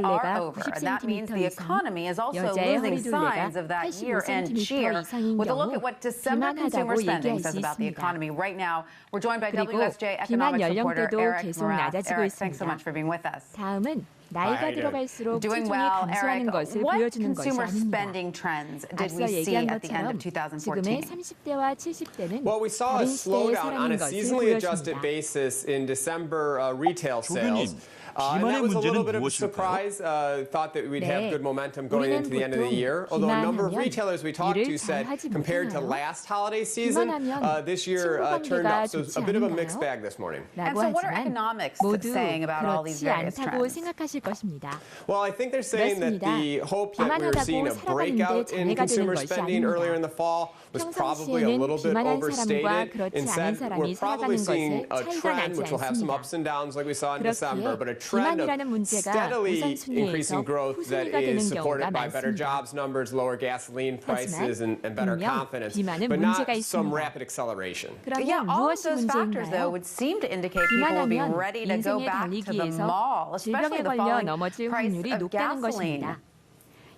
holidays are 둘레가 over, and that means 90cm the 이상, economy is also 여자의 losing 허리 둘레가 signs of that year-end 85cm cheer. 이상인 With a look 경우 at what December consumer 비만하다고 spending 얘기할 says 수 about the 있습니다. economy right now, we're joined by 그리고 WSJ 비만 economics reporter 연령대도 Eric 계속 Morath. 낮아지고 Eric, thanks so 있습니다. much for being with us. 다음은 나이가 들어갈수록 Doing 체중이 well, 감소하는 Eric. 것을 What 보여주는 것이 consumer 아닙니다. spending trends did 앞서 we see 얘기한 at the end of 것처럼 지금의 2014? 30대와 70대는 Well, we saw a 다른 시대의 slowdown on 사람인 a 것을 seasonally adjusted 보여줍니다. basis in December retail sales. 조교님, And that 비만의 was a little 문제는 bit of a 무엇일까요? surprise. Thought that we'd have 네, good momentum going 우리는 into the end of the 보통 year. Although a number of 비만하면 retailers we talked to 일을 said 잘하지 compared to 못하나요? last holiday season, 비만하면 this year 친구 turned 관계가 up. So 좋지 a bit of a 않은가요? mixed bag this morning. And 라고 so what are 하지만 economics 모두 saying about all these 그렇지 various 않다고 trends? 생각하실 것입니다. Well, I think they're saying that 그렇습니다. the hope that we were 비만하다고 seeing a 살아가는데 breakout in 장애가 되는 consumer 것이 spending 아닙니다. earlier in the fall was probably a 평상시에는 little bit 비만한 사람과 overstated. 그렇지 않은 Instead, 사람이 we're probably 살아가는 seeing 것에 a 차이가 trend 나지 which will have some 않습니다. ups and downs like we saw in December, but a 그렇기에 trend of 비만이라는 문제가 steadily 우선순위에서 increasing growth that 후순위가 되는 is supported 경우가 by better 많습니다. jobs numbers, lower gasoline prices, and better 분명 confidence, 비만은 but not 문제가 some 있습니다. rapid acceleration. Yeah, 그러면 all of 무엇이 those factors, though, 문제인가요? would seem to indicate people will be 비만하면 ready to go 인생에 back to the 달리기에서 mall, especially 질병에 the 걸려 falling 넘어질 price 확률이 of 높다는 gasoline. 것입니다.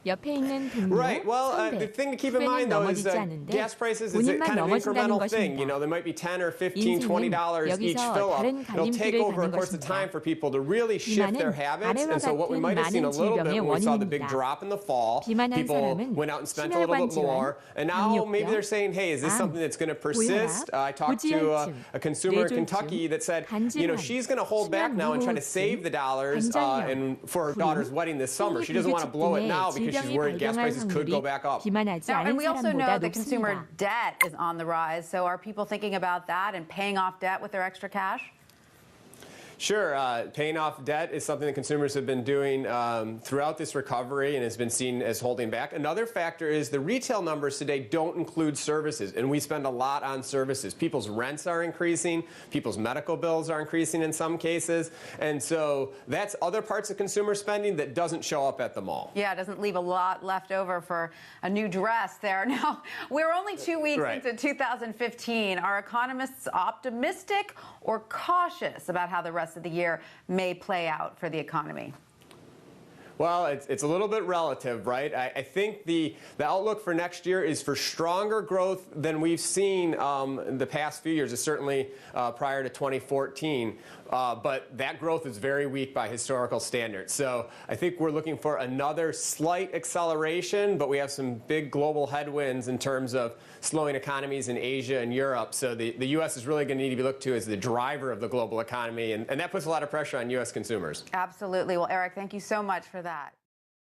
옆에 있는 동료, Right. Well, the 선배, thing to keep in 후배는 mind, though, is 넘어지지 that 않는데 gas prices is a 본인만 kind of 넘어진다는 incremental thing. 것입니다. You know, there might be $10 or $15, $20 each 여기서 fill up. 다른 It'll take 갈림길을 over a 가는 course of 것입니다. time for people to really shift their 비만은 habits. 아래와 And so what we 같은 might have seen a 많은 little bit 질병의 when we saw the big 원인입니다. drop in the fall, 비만한 people 사람은 went out and spent a little bit 심혈관 more. And now maybe 당뇨병, they're saying, hey, is this 암, something that's going to persist? I talked to 고지혈증, a consumer in 뇌졸중, Kentucky that said, you know, 간질환, she's going to hold back now and try to save the dollars and for her daughter's wedding this summer. She doesn't want to blow it now because she's worried gas prices could go back up. 비만하지 Now, 않은 and we also know 사람보다 that consumer 높습니다. debt is on the rise. So are people thinking about that and paying off debt with their extra cash? Sure. Paying off debt is something that consumers have been doing throughout this recovery and has been seen as holding back. Another factor is the retail numbers today don't include services, and we spend a lot on services. People's rents are increasing. People's medical bills are increasing in some cases. And so that's other parts of consumer spending that doesn't show up at the mall. Yeah, it doesn't leave a lot left over for a new dress there. Now, we're only 2 weeks into 2015. Are economists optimistic or cautious about how the rest of the year may play out for the economy? Well, it's a little bit relative, right? I think the outlook for next year is for stronger growth than we've seen in the past few years, certainly prior to 2014. But that growth is very weak by historical standards. So I think we're looking for another slight acceleration, but we have some big global headwinds in terms of slowing economies in Asia and Europe. So the U.S. is really going to need to be looked to as the driver of the global economy, and that puts a lot of pressure on U.S. consumers. Absolutely. Well, Eric, thank you so much for that.